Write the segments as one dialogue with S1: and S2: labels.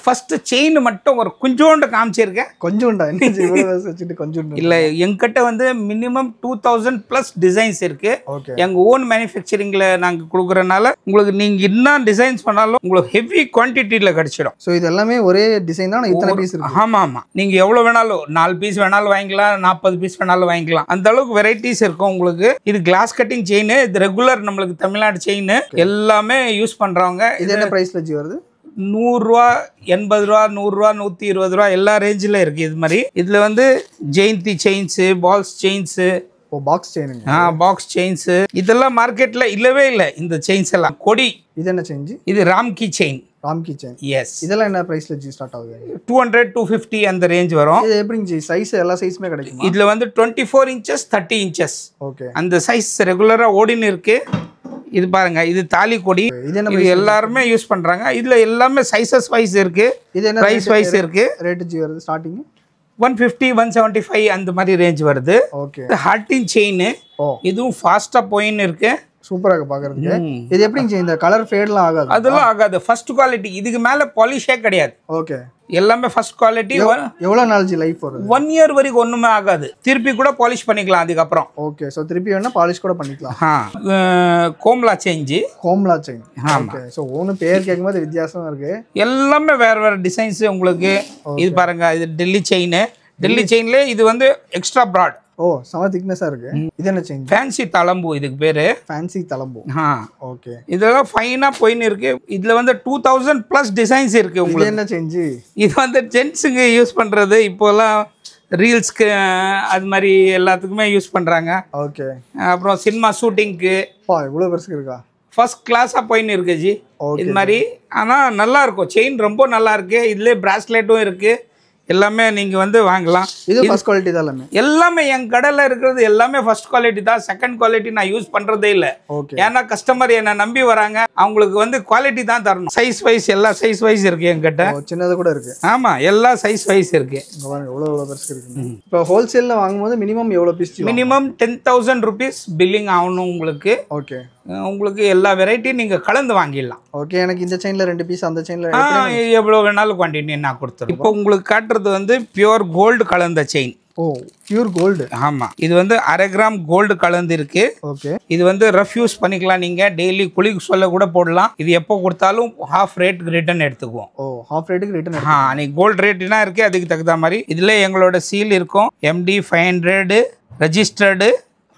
S1: First chain மட்டும் ஒரு கொஞ்சோண்டு காமிச்சிருக்கேன்.
S2: கொஞ்சோண்டா என்ன வச்சுட்டு கொஞ்சோண்டு
S1: இல்லை, எங்கிட்ட வந்து மினிமம் 2000+ டிசைன்ஸ் இருக்கு. எங்கள் ஓன் மேனுஃபேக்சரிங்கில் நாங்கள் கொடுக்குறனால உங்களுக்கு நீங்கள் என்ன டிசைன்ஸ் பண்ணாலும் உங்களுக்கு ஹெவி குவான்டிட்டியில் கிடச்சிடும்.
S2: ஸோ இது எல்லாமே ஒரே டிசைன் தான், இத்தனை பீஸ் இருக்கு.
S1: ஆமாம் ஆமாம், நீங்கள் எவ்வளோ வேணாலும் 4 பீஸ் வேணாலும் வாங்கிக்கலாம், 40 பீஸ் வேணாலும் வாங்கிக்கலாம். அந்த அளவுக்கு வெரைட்டிஸ் இருக்கும் உங்களுக்கு. இது கிளாஸ் கட்டிங் செயின், இது ரெகுலர் நம்மளுக்கு தமிழ்நாடு செயின் எல்லாமே யூஸ் பண்ணுறவங்க.
S2: இது என்ன ப்ரைஸில் ஜி வருது?
S1: 100 ரூபா, 80 ரூபா, 100 ரூபா, 120 ரூபா எல்லா ரேஞ்சில் இருக்குது. இது மாதிரி இதில் வந்து Jayanthi chains, balls chains,
S2: box chain,
S1: box chains இதெல்லாம் மார்க்கெட்டில் இல்லவே இல்லை. இந்த செயின்ஸ் எல்லாம் கொடி.
S2: இது என்ன செயின்?
S1: இது Ramki chain.
S2: Ramki chain,
S1: yes.
S2: இதெல்லாம் என்ன ப்ரைஸில் ஜி ஸ்டார்ட் ஆகுது?
S1: 200, 250 அந்த ரேஞ்ச் வரும்.
S2: இது எப்படிங்க ஜி சைஸ்? எல்லா சைஸுமே கிடைக்கும்
S1: இதில் வந்து 24 இன்ச்சஸ், 30 இன்ச்சஸ்.
S2: ஓகே,
S1: அந்த சைஸ் ரெகுலராக ஓடின்னு இருக்கு. இது பாருங்க, இது தாலி கொடி. இது எல்லாருமே யூஸ் பண்றாங்க. இதுல எல்லாமே சைஸஸ் வைஸ் இருக்கு. இது என்ன பிரைஸ் வைஸ் இருக்கு?
S2: ரேட் ஜி வருது ஸ்டார்டிங்
S1: 150, 175 அந்த மாதிரி ரேஞ்ச் வருது.
S2: Okay,
S1: heart chain. இதுவும் ஃபாஸ்டா போயின்னு இருக்கு.
S2: சூப்பரா இருக்கு பாக்குறதுக்கு. இது எப்படிங்க இந்த கலர் ஃபேட்லாம் ஆகாது?
S1: அதெல்லாம் ஆகாது. First quality. இதுக்கு மேல பாலிஷே கிடையாது.
S2: ஓகே,
S1: எல்லாமே ஃபர்ஸ்ட் குவாலிட்டி.
S2: எவ்வளவு நாள் ஜி லைஃப் வருது?
S1: 1 இயர் வரைக்கும் ஒண்ணுமே ஆகாது. திருப்பி கூட பாலிஷ் பண்ணிக்கலாம் அதுக்கப்புறம்.
S2: ஓகே, சோ திருப்பி வேணா பாலிஷ் கூட பண்ணிக்கலாம்.
S1: Komla chain.
S2: Komla chain. Okay, so ஒன்னு பேர் கேக்கும்போது வித்தியாசமா இருக்கு.
S1: எல்லாமே வேற வேற டிசைன்ஸ் உங்களுக்கு. இது பாருங்க, இது டெல்லி செயின். டெல்லி செயின்ல இது வந்து எக்ஸ்ட்ரா பிராட்.
S2: ஓ, செம திக்னஸா இருக்கு. இது என்ன செயின்?
S1: ஃபேன்சி தலம்பு இதுக்கு பேரு.
S2: ஃபேன்சி தலம்பு. ஓகே,
S1: இதெல்லாம் ஃபைனா போயின்னு இருக்கு. இதுல வந்து 2000+ டிசைன்ஸ் இருக்கு உங்களுக்கு.
S2: என்ன செயின்?
S1: இது வந்து ஜென்ட்ஸுக்கு யூஸ் பண்றது. இப்போலாம் ரீல்ஸ்க்கு அது மாதிரி எல்லாத்துக்குமே யூஸ் பண்றாங்க.
S2: ஓகே,
S1: அப்புறம் சினிமா ஷூட்டிங்க்கு.
S2: இவ்வளவு பெருசு இருக்கா?
S1: ஃபர்ஸ்ட் கிளாஸா போயின்னு இருக்கு ஜி இது மாதிரி. ஆனா நல்லா இருக்கும். செயின் ரொம்ப நல்லா இருக்கு. இதுல பிராஸ்லெட்டும் இருக்கு. எல்லாமே நீங்க வந்து வாங்கலாம்.
S2: இது ஃபர்ஸ்ட் குவாலிட்டி தான்.
S1: எல்லாமே என் கடையில் இருக்கிறது எல்லாமே ஃபர்ஸ்ட் குவாலிட்டி தான். செகண்ட் குவாலிட்டி நான் யூஸ் பண்றதே இல்லை. ஏன்னா கஸ்டமர் என்ன நம்பி வராங்க. அவங்களுக்கு வந்து குவாலிட்டி தான் தரணும். சைஸ் வைஸ் எல்லா சைஸ் வைஸ் இருக்கு என்கிட்ட.
S2: சின்னது கூட இருக்கு.
S1: ஆமா, எல்லா சைஸ் வைஸ் இருக்கு.
S2: எவ்வளவு பெருசு இருக்கு. இப்போ ஹோல்சேல்ல வாங்கும்போது மினிமம் எவ்வளவு பீஸ்?
S1: மினிமம் 10,000 rupees பில்லிங் ஆகணும் உங்களுக்கு.
S2: ஓகே,
S1: உங்களுக்கு எல்லா வெரைட்டியும் நீங்க கலந்து வாங்கிடலாம்.
S2: ஓகே, எனக்கு இந்த செயின்ல 2 பீஸ், அந்த செயின்ல
S1: எவ்வளவு வேணாலும் குவான்டிட்டி நான் கொடுத்துறேன். இப்போ உங்களுக்கு காட்டுறது வந்து பியூர் கோல்டு கலந்த செயின்.
S2: ஓ, பியூர் கோல்டு.
S1: ஆமா, இது வந்து 1/2 கிராம் கோல்டு கலந்து இருக்கு.
S2: ஓகே,
S1: இது வந்து ரஃப் யூஸ் பண்ணிக்கலாம். நீங்க டெய்லி குளிக்கு சொல்ல கூட போடலாம். இது எப்போ கொடுத்தாலும் ஹாஃப் ரேட்டுக்கு ரிட்டர்ன் எடுத்துக்குவோம்.
S2: ஓ, ஹாஃப் ரேட்டுக்கு ரிட்டர்ன்.
S1: நீ கோல்டு ரேட்னா இருக்கு, அதுக்கு தகுந்த மாதிரி. இதுல எங்களோட சீல் இருக்கும். MD 500 ரெஜிஸ்டர்டு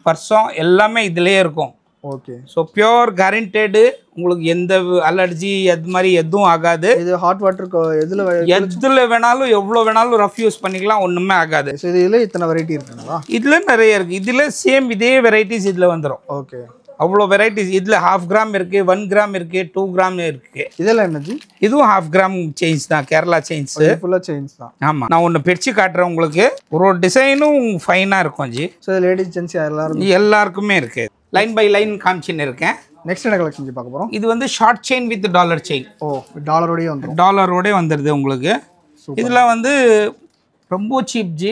S1: வருஷம் எல்லாமே இதுலயே இருக்கும்.
S2: Okay,
S1: so pure guaranteed. உங்களுக்கு எந்த அலர்ஜி அது மாதிரி எதுவும் ஆகாது.
S2: இது ஹாட் வாட்டர்
S1: எதுல வேணாலும் எவ்வளோ வேணாலும் ரஃப் யூஸ் பண்ணிக்கலாம், ஒன்றுமே ஆகாது.
S2: ஸோ இதில் இத்தனை வெரைட்டி இருக்குங்களா?
S1: இதில் நிறைய இருக்குது. இதில் சேம் இதே வெரைட்டிஸ் இதில் வந்துடும்.
S2: ஓகே,
S1: அவ்வளோ வெரைட்டிஸ். இதில் 1/2 கிராம் இருக்குது, 1 கிராம் இருக்குது, 2 கிராம் இருக்குது.
S2: இதெல்லாம் என்னது?
S1: இதுவும் 1/2 கிராம் செயின்ஸ் தான், கேரளா செயின்ஸ்.
S2: ஃபுல்லாக செயின்ஸ் தான்.
S1: ஆமாம், நான் ஒன்று பிரித்து காட்டுறேன் உங்களுக்கு. ஒரு டிசைனும் ஃபைனாக இருக்கும் ஜி.
S2: ஸோ லேடிஸ் ஜென்ட்ஸ்
S1: எல்லாருக்குமே இருக்குது. லைன் பை லைன் காமிச்சின்னு இருக்கேன்.
S2: நெக்ஸ்ட் என்ன கலெக்ஷன் பார்க்க போகிறோம்?
S1: இது வந்து short chain with dollar chain.
S2: Oh, டாலரோடய வந்துடும்.
S1: டாலரோடய வந்துடுது உங்களுக்கு. இதில் வந்து ரொம்ப சீப் ஜி.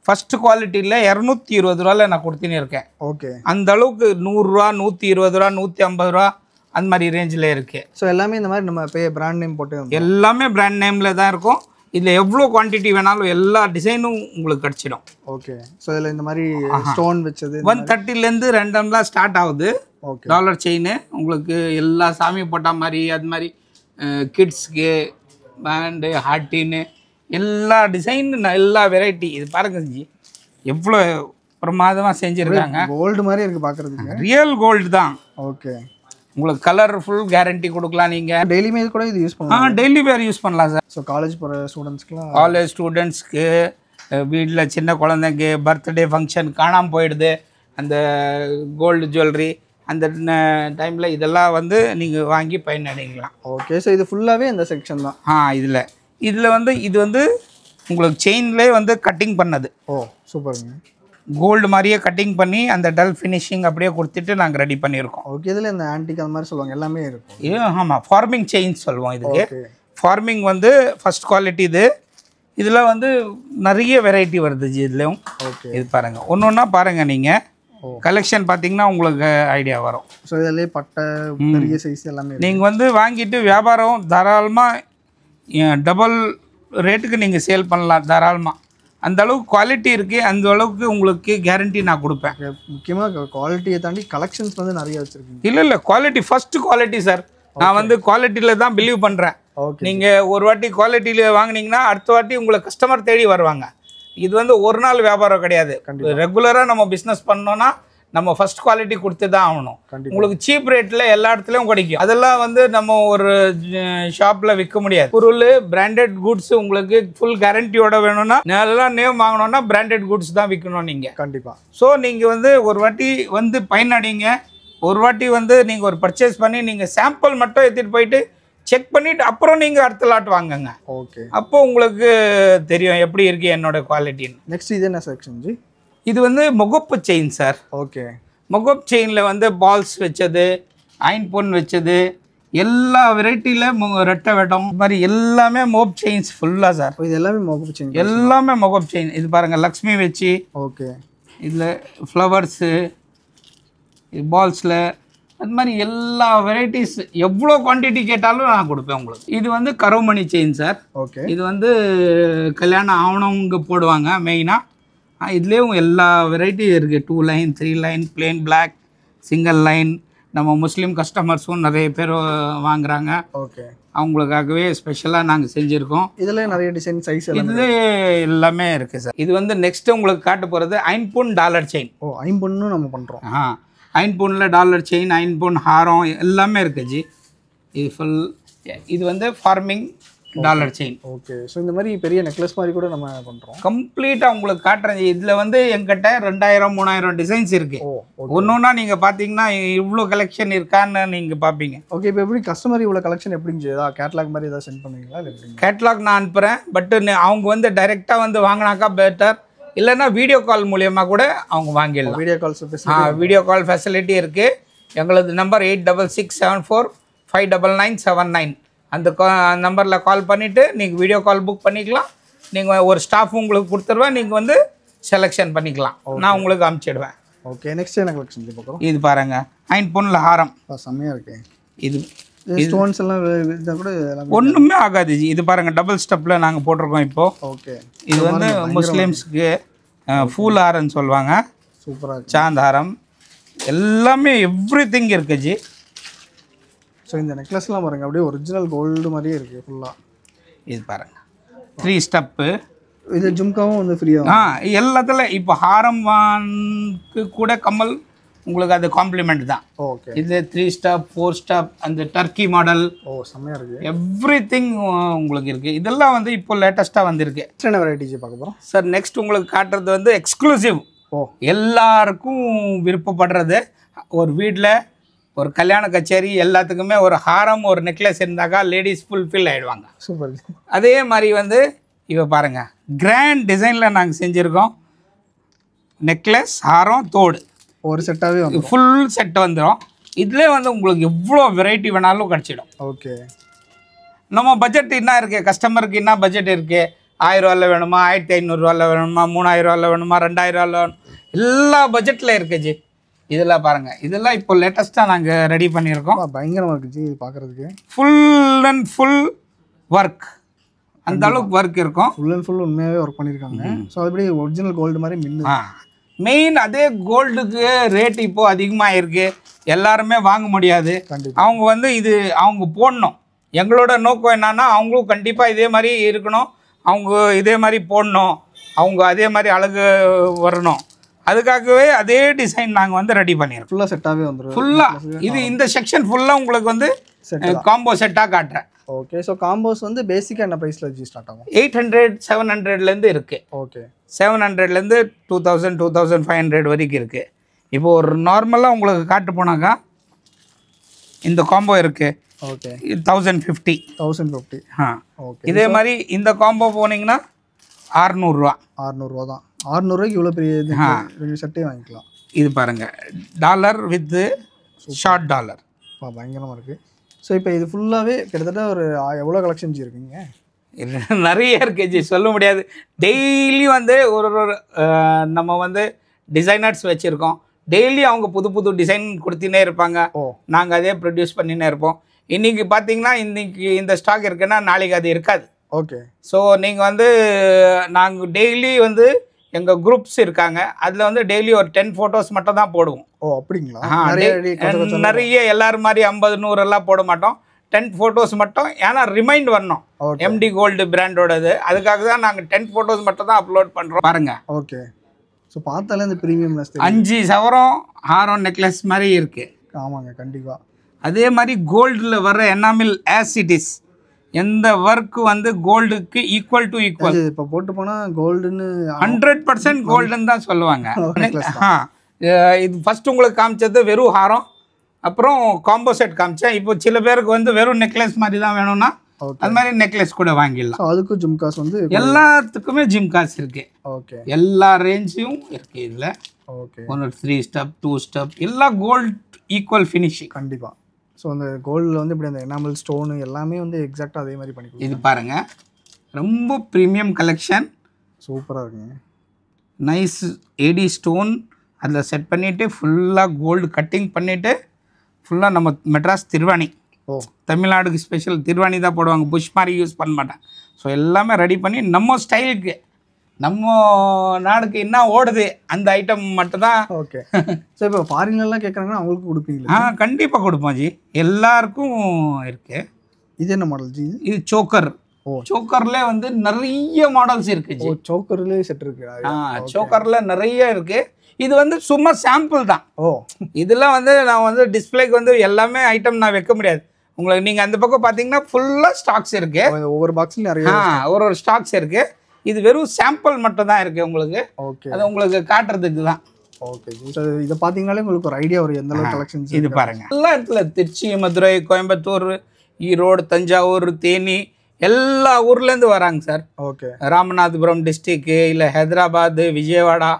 S1: ஃபர்ஸ்ட் குவாலிட்டியில் 220 ரூபாயில் நான் கொடுத்துன்னு இருக்கேன்.
S2: ஓகே,
S1: அந்த அளவுக்கு 100 ரூபா, 120 ரூபா, 150 ரூபா அந்த மாதிரி ரேஞ்சில் இருக்கு.
S2: ஸோ எல்லாமே இந்த மாதிரி நம்ம பிராண்ட் நேம் போட்டு
S1: எல்லாமே பிராண்ட் நேமில் தான் இருக்கும். இதில் எவ்வளோ குவான்டிட்டி வேணாலும் எல்லா டிசைனும் உங்களுக்கு கிடச்சிடும்.
S2: ஓகே, ஸோ இதில் இந்த மாதிரி ஸ்டோன் வச்சது
S1: 130லேருந்து ரெண்டம்லாம் ஸ்டார்ட் ஆகுது. டாலர் செயின் உங்களுக்கு எல்லா சாமி போட்ட மாதிரி அது மாதிரி கிட்ஸ்க்கு பேண்டு ஹார்ட்டின்னு எல்லா டிசைன் எல்லா வெரைட்டி. இது பாருங்க ஜி, எவ்வளோ பிரமாதமாக செஞ்சுருக்காங்க.
S2: கோல்டு மாதிரி இருக்குது பார்க்குறதுக்கு.
S1: ரியல் கோல்டு தான்.
S2: ஓகே,
S1: உங்களுக்கு கலர் ஃபுல் கேரண்டி கொடுக்கலாம். நீங்கள்
S2: டெய்லி மேல் கூட இது யூஸ் பண்ணலாம்.
S1: டெய்லி வேர் யூஸ் பண்ணலாம் சார்.
S2: ஸோ காலேஜ் போகிற ஸ்டூடெண்ட்ஸ்க்குலாம்,
S1: காலேஜ் ஸ்டூடெண்ட்ஸ்க்கு, வீட்டில் சின்ன குழந்தைங்க பர்த்டே ஃபங்க்ஷன் காணாமல் போயிடுது அந்த கோல்டு ஜுவல்லரி, அந்த டைமில் இதெல்லாம் வந்து நீங்கள் வாங்கி பயனடைக்கலாம்.
S2: ஓகே, ஸோ இது ஃபுல்லாகவே இந்த செக்ஷன் தான்.
S1: இதில் வந்து இது வந்து உங்களுக்கு செயின்லேயே வந்து கட்டிங் பண்ணது.
S2: ஓ, சூப்பருங்க.
S1: கோல்டு மாதிரியே கட்டிங் பண்ணி அந்த டல் ஃபினிஷிங் அப்படியே கொடுத்துட்டு நாங்கள் ரெடி பண்ணியிருக்கோம்.
S2: ஓகே, இதில் இந்த ஆன்டிக் அந்த மாதிரி சொல்லுவாங்க எல்லாமே இருக்கும்.
S1: ஆமாம், ஃபார்மிங் செயின்ஸ் சொல்லுவோம் இதுக்கு. ஃபார்மிங் வந்து ஃபர்ஸ்ட் குவாலிட்டி. இதில் வந்து நிறைய வெரைட்டி வருது ஜி இதுலேயும்.
S2: ஓகே,
S1: இது பாருங்கள், ஒன்று ஒன்றா பாருங்கள். நீங்கள் கலெக்ஷன் பார்த்தீங்கன்னா உங்களுக்கு ஐடியா வரும்.
S2: ஸோ இதிலே பட்டை பெரிய சைஸ் எல்லாமே.
S1: நீங்கள் வந்து வாங்கிட்டு வியாபாரம் தாராளமாக டபுள் ரேட்டுக்கு நீங்கள் சேல் பண்ணலாம் தாராளமாக. அந்த அளவுக்கு குவாலிட்டி இருக்குது, அந்த அளவுக்கு உங்களுக்கு கேரண்டி நான் கொடுப்பேன்.
S2: முக்கியமாக குவாலிட்டியை தாண்டி கலெக்ஷன்ஸ் வந்து நிறைய வச்சுருக்கீங்க.
S1: இல்லை குவாலிட்டி ஃபஸ்ட்டு குவாலிட்டி சார். நான் வந்து குவாலிட்டியில் தான் பிலீவ் பண்ணுறேன். நீங்கள் ஒரு வாட்டி குவாலிட்டியில் வாங்கினீங்கன்னா அடுத்த வாட்டி உங்களை கஸ்டமர் தேடி வருவாங்க. இது வந்து ஒரு நாள் வியாபாரம் கிடையாது. ரெகுலராக நம்ம பிஸ்னஸ் பண்ணோன்னா நம்ம ஃபஸ்ட் குவாலிட்டி கொடுத்து தான் ஆகணும். உங்களுக்கு சீப் ரேட்டில் எல்லா இடத்துலையும் கிடைக்கும். அதெல்லாம் வந்து நம்ம ஒரு ஷாப்பில் விற்க முடியாது. பொருள் பிராண்டட் குட்ஸ் உங்களுக்கு ஃபுல் கேரண்டியோட வேணும்னா, நல்லா நேம் வாங்கணும்னா பிராண்டட் குட்ஸ் தான் விற்கணும் நீங்கள்.
S2: கண்டிப்பாக.
S1: ஸோ நீங்கள் வந்து ஒரு வாட்டி வந்து பயனடைங்க. ஒரு வாட்டி வந்து நீங்கள் ஒரு பர்ச்சேஸ் பண்ணி நீங்கள் சாம்பிள் மட்டும் எடுத்துகிட்டு போயிட்டு செக் பண்ணிவிட்டு அப்புறம் நீங்கள் அடுத்த லாட் வாங்குங்க.
S2: ஓகே.
S1: அப்போ உங்களுக்கு தெரியும் எப்படி இருக்குது என்னோட குவாலிட்டின்னு.
S2: நெக்ஸ்ட் இது என்ன செக்ஷன் ஜி?
S1: இது வந்து முகப்பு செயின் சார்.
S2: ஓகே.
S1: முகப்பு செயினில் வந்து பால்ஸ் வச்சது, அயன் பொன் வச்சது, எல்லா வெரைட்டியில் ரெட்டை வெட்டம் மாதிரி எல்லாமே முகப்பு செயின்ஸ் ஃபுல்லாக சார்.
S2: இது எல்லாமே முகப்பு செயின்,
S1: எல்லாமே முகப்பு செயின். இது பாருங்கள் லக்ஷ்மி வச்சு.
S2: ஓகே.
S1: இதில் ஃப்ளவர்ஸு, இது பால்ஸில், அது மாதிரி எல்லா வெரைட்டிஸ் எவ்வளோ குவான்டிட்டி கேட்டாலும் நான் கொடுப்பேன் உங்களுக்கு. இது வந்து கருவமணி செயின் சார்.
S2: ஓகே.
S1: இது வந்து கல்யாணம் ஆவணவங்க போடுவாங்க மெயினாக. இதுலேயும் எல்லா வெரைட்டியும் இருக்குது. 2 line, 3 line, plain black, single line. நம்ம முஸ்லீம் கஸ்டமர்ஸும் நிறைய பேர் வாங்குறாங்க.
S2: ஓகே.
S1: அவங்களுக்காகவே ஸ்பெஷலாக நாங்கள் செஞ்சுருக்கோம்.
S2: இதில் நிறைய டிசைன் சைஸ்
S1: இது எல்லாமே இருக்குது சார். இது வந்து நெக்ஸ்ட்டு உங்களுக்கு காட்ட போகிறது ஐம்பொன் டாலர் செயின்.
S2: ஓ, ஐம்பொன்னும் நம்ம பண்ணுறோம்.
S1: ஐம்பொன்னில் டாலர் செயின், ஐம்பொன் ஹாரம் எல்லாமே இருக்குது ஜி. இது ஃபுல் இது வந்து farming dollar chain.
S2: Okay. So இந்த மாதிரி பெரிய நெக்லஸ் மாதிரி கூட நம்ம பண்ணுறோம்.
S1: கம்ப்ளீட்டாக உங்களுக்கு காட்டுறேன். இதில் வந்து எங்கிட்ட 2000 3000 டிசைன்ஸ் இருக்குது. ஒன்றா நீங்கள் பார்த்தீங்கன்னா இவ்வளோ கலெக்ஷன் இருக்கான்னு நீங்கள் பார்ப்பீங்க.
S2: ஓகே. இப்போ எப்படி கஸ்டமர் இவ்வளோ கலெக்ஷன் எப்படிங்க? ஏதாவது கேட்லாக் மாதிரி ஏதாவது சென்ட் பண்ணுவீங்களா? இல்லை
S1: கேட்லாக் நான் அனுப்புகிறேன். பட்டு அவங்க வந்து டைரெக்டாக வந்து வாங்கினாக்கா பெட்டர். இல்லைன்னா வீடியோ கால் மூலியமாக கூட அவங்க வாங்கிடலாம்.
S2: Video calls
S1: video call facility இருக்குது. எங்களது நம்பர் 8667459979. அந்த நம்பரில் கால் பண்ணிவிட்டு நீங்கள் வீடியோ கால் புக் பண்ணிக்கலாம். நீங்கள் ஒரு ஸ்டாஃப் உங்களுக்கு கொடுத்துருவேன். நீங்கள் வந்து செலெக்ஷன் பண்ணிக்கலாம். நான் உங்களுக்கு அனுப்பிச்சிடுவேன்.
S2: ஓகே. நெக்ஸ்ட் என்ன கலெக்ஷன் பார்க்குறோம்?
S1: இது பாருங்கள், ஐன் பொண்ணில் ஹாரம்.
S2: செம்மையாக இருக்குது.
S1: இது
S2: ஸ்டோன்ஸ் எல்லாம் இருந்தால் கூட
S1: ஒன்றுமே ஆகாது. இது பாருங்கள், டபுள் ஸ்டெப்பில் நாங்கள் போட்டிருக்கோம் இப்போது.
S2: ஓகே.
S1: இது வந்து முஸ்லீம்ஸுக்கு ஃபூல் ஹாரம்னு சொல்லுவாங்க.
S2: சூப்பராக
S1: சாந்த் ஹாரம் எல்லாமே எவ்ரி திங் இருக்குது ஜி.
S2: ஸோ இந்த நெக்லஸ்லாம் பாருங்கள், அப்படியே ஒரிஜினல் கோல்டு மாதிரியே இருக்குது ஃபுல்லாக.
S1: இது பாருங்கள் 3 ஸ்டெப்பு.
S2: இது ஜும்காவும் வந்து ஃப்ரீயாக
S1: எல்லாத்துல. இப்போ ஹாரம் வான்க்கு கூட கம்மல் உங்களுக்கு அது காம்ப்ளிமெண்ட் தான்.
S2: ஓகே.
S1: இது 3 ஸ்டெப் 4 ஸ்டெப், அந்த டர்க்கி மாடல்.
S2: ஓ, செம்மையாக இருக்குது.
S1: எவ்ரி திங் உங்களுக்கு இருக்குது. இதெல்லாம் வந்து இப்போ லேட்டஸ்ட்டாக வந்திருக்கு.
S2: என்ன வெரைட்டிஸ் பார்க்க போகிறோம்
S1: சார்? நெக்ஸ்ட் உங்களுக்கு காட்டுறது வந்து எக்ஸ்க்ளூசிவ். எல்லாருக்கும் விருப்பப்படுறது. ஒரு வீட்டில் ஒரு கல்யாண கச்சேரி எல்லாத்துக்குமே ஒரு ஹாரம் ஒரு நெக்லஸ் இருந்தாக்கா லேடிஸ் ஃபுல்ஃபில் ஆகிடுவாங்க.
S2: சூப்பர்.
S1: அதே மாதிரி வந்து இவ பாருங்கள், கிராண்ட் டிசைனில் நாங்கள் செஞ்சுருக்கோம். நெக்லஸ், ஹாரம், தோடு
S2: ஒரு செட்டாகவே
S1: ஃபுல் செட் வந்துடும். இதில் வந்து உங்களுக்கு எவ்வளோ வெரைட்டி வேணாலும் கிடச்சிடும்.
S2: ஓகே.
S1: நம்ம பட்ஜெட் என்ன இருக்குது, கஸ்டமருக்கு என்ன பட்ஜெட் இருக்குது? 1000 ரூபாயில் வேணுமா, 1500 வேணுமா, 3000 வேணுமா, 2000 வேணும், எல்லா பட்ஜெட்டில் இருக்குது ஜி. இதெல்லாம் பாருங்கள், இதெல்லாம் இப்போ லேட்டஸ்ட்டாக நாங்கள் ரெடி பண்ணியிருக்கோம்.
S2: பயங்கரமாக இருக்குது ஜி பார்க்குறதுக்கு.
S1: ஃபுல் அண்ட் ஃபுல் ஒர்க், அந்த அளவுக்கு ஒர்க் இருக்கும்.
S2: ஃபுல் அண்ட் ஃபுல் உண்மையாகவே ஒர்க் பண்ணியிருக்காங்க. ஸோ அதுபடி ஒரிஜினல் கோல்டு மாதிரி மின்னு.
S1: மெயின் அதே கோல்டுக்கு ரேட் இப்போது அதிகமாக இருக்குது. எல்லாருமே வாங்க முடியாது. அவங்க வந்து இது அவங்க போடணும். எங்களோட நோக்கம் என்னன்னா, அவங்களும் கண்டிப்பாக இதே மாதிரி இருக்கணும், அவங்க இதே மாதிரி போடணும், அவங்க அதே மாதிரி அழகு வரணும். அதுக்காகவே அதே டிசைன் நாங்கள் வந்து ரெடி பண்ணிடுறோம்.
S2: ஃபுல்லாக செட்டாகவே வந்துடும்.
S1: ஃபுல்லாக இது இந்த செக்ஷன் ஃபுல்லாக உங்களுக்கு வந்து காம்போ செட்டாக காட்டுறேன்.
S2: ஓகே. ஸோ காம்போஸ் வந்து பேசிக்காக என்ன ப்ரைஸில் வச்சு ஸ்டார்ட் ஆகும்?
S1: 800 700லேருந்து இருக்குது.
S2: ஓகே.
S1: 700லேருந்து 2000 2500 வரைக்கும் இருக்குது. இப்போ ஒரு நார்மலாக உங்களுக்கு காட்டு போனாக்கா இந்த காம்போ இருக்குது.
S2: ஓகே.
S1: 1050.
S2: ஓகே.
S1: இதே மாதிரி இந்த காம்போ போனீங்கன்னா 600 ரூபா.
S2: 600 ரூபா தான். 600 ரூபாய்க்கு இவ்வளோ பெரிய ரெண்டு செட்டே வாங்கிக்கலாம்.
S1: இது பாருங்கள், டாலர் வித் ஷார்ட் டாலர்.
S2: பயங்கரமாக இருக்குது. ஸோ இப்போ இது ஃபுல்லாகவே கிட்டத்தட்ட ஒரு எவ்வளோ கலெக்ஷன்ஸ் இருக்குங்க?
S1: நிறைய இருக்குது, சொல்ல முடியாது. டெய்லி வந்து ஒரு நம்ம வந்து டிசைனர்ஸ் வச்சுருக்கோம். டெய்லி அவங்க புது புது டிசைன் கொடுத்துனே இருப்பாங்க. நாங்கள் அதே ப்ரொடியூஸ் பண்ணினே இருப்போம். இன்றைக்கி பார்த்தீங்கன்னா இன்றைக்கி இந்த ஸ்டாக் இருக்குன்னா நாளைக்கு அது இருக்காது.
S2: ஓகே.
S1: ஸோ நீங்கள் வந்து நாங்கள் டெய்லி வந்து எங்கள் குரூப்ஸ் இருக்காங்க, அதில் வந்து டெய்லி ஒரு 10 ஃபோட்டோஸ் மட்டும் தான் போடுவோம்.
S2: ஓ அப்படிங்களா?
S1: நிறைய எல்லாரும் மாதிரி 50 100 எல்லாம் போட மாட்டோம். 10 ஃபோட்டோஸ் மட்டும், ஏன்னா ரிமைண்ட் வரணும் எம்டி கோல்டு பிராண்டோடது. அதுக்காக தான் நாங்கள் 10 ஃபோட்டோஸ் மட்டும் தான் அப்லோட் பண்ணுறோம். பாருங்க.
S2: ஓகே. ஸோ பார்த்தாலே இந்த ப்ரீமியம்னஸ்
S1: 5 சவரம் ஹாரம் நெக்லஸ் மாதிரி இருக்குது.
S2: ஆமாங்க, கண்டிப்பாக.
S1: அதே மாதிரி கோல்டில் வர எனாமில் ஆஸ் இட் இஸ், எந்த ஒர்க் வந்து கோல்டுக்கு ஈக்குவல் டு ஈக்குவல்.
S2: இப்போ போட்டு போனால் கோல்டுன்னு
S1: 100% கோல்டுன்னு தான் சொல்லுவாங்க. இது ஃபர்ஸ்ட் உங்களுக்கு காமிச்சது வெறும் ஹாரம், அப்புறம் காம்போ செட் காமிச்சேன். இப்போ சில பேருக்கு வந்து வெறும் நெக்லஸ் மாதிரி தான் வேணும்னா அது மாதிரி நெக்லஸ் கூட வாங்கிடலாம்.
S2: அதுக்கும் ஜிம்காஸ் வந்து
S1: எல்லாத்துக்குமே ஜிம்காஸ் இருக்கு.
S2: ஓகே.
S1: எல்லா ரேஞ்சும் இருக்கு இதில்.
S2: ஓகே.
S1: 3 ஸ்டெப் 2 ஸ்டெப் எல்லா கோல்ட் ஈக்குவல் ஃபினிஷிங்.
S2: கண்டிப்பாக. ஸோ அந்த கோல்டில் வந்து இப்படி அந்த எனாமல் ஸ்டோனு எல்லாமே வந்து எக்ஸாக்டாக அதே மாதிரி பண்ணி
S1: இது பாருங்கள், ரொம்ப ப்ரீமியம் கலெக்ஷன்.
S2: சூப்பராக இருக்குங்க.
S1: நைஸ் ஏடி ஸ்டோன் அதில் செட் பண்ணிவிட்டு ஃபுல்லாக கோல்டு கட்டிங் பண்ணிவிட்டு ஃபுல்லாக நம்ம மெட்ராஸ் திருவாணி, தமிழ்நாடுக்கு ஸ்பெஷல் திருவாணி தான் போடுவாங்க, புஷ் மாதிரி யூஸ் பண்ண மாட்டேன். ஸோ எல்லாமே ரெடி பண்ணி நம்ம ஸ்டைலுக்கு நம்ம நாடுக்கு என்ன ஓடுது அந்த ஐட்டம் மட்டும்தான்.
S2: ஓகே. ஸோ இப்போ ஃபாரின்லாம் கேட்குறாங்கன்னா அவங்களுக்கு கொடுப்பீங்களா?
S1: கண்டிப்பாக கொடுப்போம் ஜி, எல்லாருக்கும் இருக்குது. இது
S2: என்ன மாடல் ஜி?
S1: இது சோக்கர். சோக்கர்ல வந்து நிறைய மாடல்ஸ் இருக்கு ஜி.
S2: சோக்கர்லேயே செட் இருக்கு.
S1: சோக்கர்ல நிறைய இருக்கு. இது வந்து சும்மா சாம்பிள் தான். இதெல்லாம் வந்து நான் வந்து டிஸ்பிளேக்கு வந்து எல்லாமே ஐட்டம் நான் வைக்க முடியாது. உங்களுக்கு நீங்கள் அந்த பக்கம் பார்த்தீங்கன்னா ஃபுல்லாக ஸ்டாக்ஸ் இருக்கு.
S2: ஒவ்வொரு பாக்ஸ்லையும் நிறைய
S1: ஒரு ஸ்டாக்ஸ் இருக்கு. இது வெறும் சாம்பிள் மட்டும் தான் இருக்கு உங்களுக்கு.
S2: ஓகே.
S1: அது உங்களுக்கு காட்டுறதுக்கு தான்.
S2: ஓகே. இதை பார்த்தீங்கனாலே உங்களுக்கு ஒரு ஐடியா வரும் எந்த அளவுக்கு கலெக்ஷன்ஸ்.
S1: இது பாருங்க, எல்லா இடத்துல திருச்சி, மதுரை, கோயம்புத்தூர், ஈரோடு, தஞ்சாவூர், தேனி எல்லா ஊர்லேருந்து வராங்க சார்.
S2: ஓகே.
S1: ராமநாதபுரம் டிஸ்ட்ரிக்கு இல்லை ஹைதராபாத், விஜயவாடா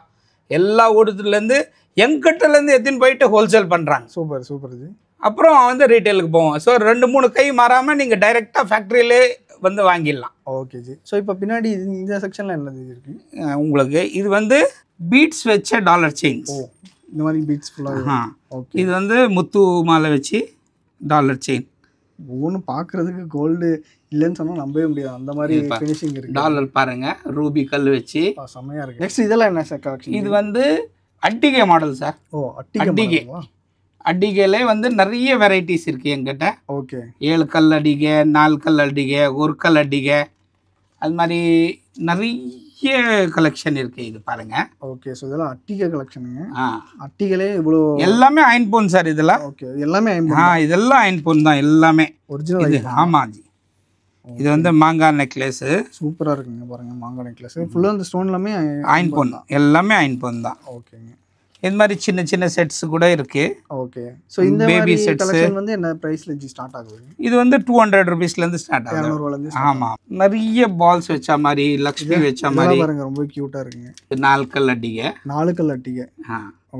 S1: எல்லா ஊர்லேருந்து எங்கிட்டலேருந்து எடுத்துன்னு போயிட்டு ஹோல்சேல் பண்ணுறாங்க.
S2: Super super G.
S1: அப்புறம் வந்து ரீட்டெயிலுக்கு போவோம். ஸோ 2-3 கை மாறாமல் நீங்கள் டைரெக்டாக ஃபேக்ட்ரியிலே வந்து வாங்கிடலாம்.
S2: Okay G. ஸோ இப்போ பின்னாடி இந்த செக்ஷனில் என்னது இருக்குது
S1: உங்களுக்கு? இது வந்து பீட்ஸ் வச்ச டாலர் செயின்ஸ்.
S2: இந்த மாதிரி பீட்ஸ் ஃபுல்லாக.
S1: ஓகே. இது வந்து முத்து மாலை வச்சு டாலர் செயின்.
S2: ஒவ்வொன்றும் பார்க்குறதுக்கு கோல்டு இல்லைன்னு சொன்னால் நம்பவே முடியாது, அந்த மாதிரி ஃபினிஷிங் இருக்குது.
S1: டாலர் பாருங்க, ரூபி கல் வச்சு
S2: செம்மையாக இருக்குது. நெக்ஸ்ட் இதெல்லாம் என்ன சார் கலெக்ஷன்?
S1: இது வந்து அட்டிகை மாடல் சார். அட்டிகை. அடிகையிலே வந்து நிறைய வெரைட்டிஸ் இருக்குது எங்கிட்ட.
S2: ஓகே.
S1: 7 கல் அடிகை, 4 கல் அடிகை, 1 கல் அடிகை, அது மாதிரி நிறைய கலெக்ஷன் இருக்குது. இது பாருங்கள்.
S2: ஓகே. ஸோ இதெல்லாம் அட்டிகை கலெக்ஷனுங்க. அட்டிகளே இவ்வளோ
S1: எல்லாமே அயன் போன் சார் இதெல்லாம்.
S2: ஓகே. எல்லாமே அயன்.
S1: இதெல்லாம் அயன் போன் தான் எல்லாமே
S2: ஒரிஜினல்.
S1: இது ஆமாம் ஜி. இது வந்து மாங்காய் நெக்லஸு.
S2: சூப்பராக இருக்குங்க பாருங்கள், மாங்காய் நெக்லஸ் ஃபுல்லாக அந்த ஸ்டோன் எல்லாமே
S1: அயன் போன் தான், எல்லாமே அயன் போன் தான்.
S2: ஓகேங்க.
S1: இது மாதிரி சின்ன சின்ன செட்ஸ் கூட இருக்கு.
S2: ஓகே. ஸோ இந்த பேபி செட்ஸ் வந்து என்ன ப்ரைஸ்ல ஸ்டார்ட் ஆகுது?
S1: இது வந்து 200 ரூபீஸ்லேருந்து ஸ்டார்ட் ஆகுது.
S2: 200 ரூபாயிலேருந்து.
S1: ஆமாம். நிறைய பால்ஸ் வச்ச மாதிரி, லக்ஷ்மி வச்ச மாதிரி
S2: பாருங்க, ரொம்ப க்யூட்டாக இருக்குங்க.
S1: 4 கல் அட்டிகை.
S2: 4 கல் அட்டிகை.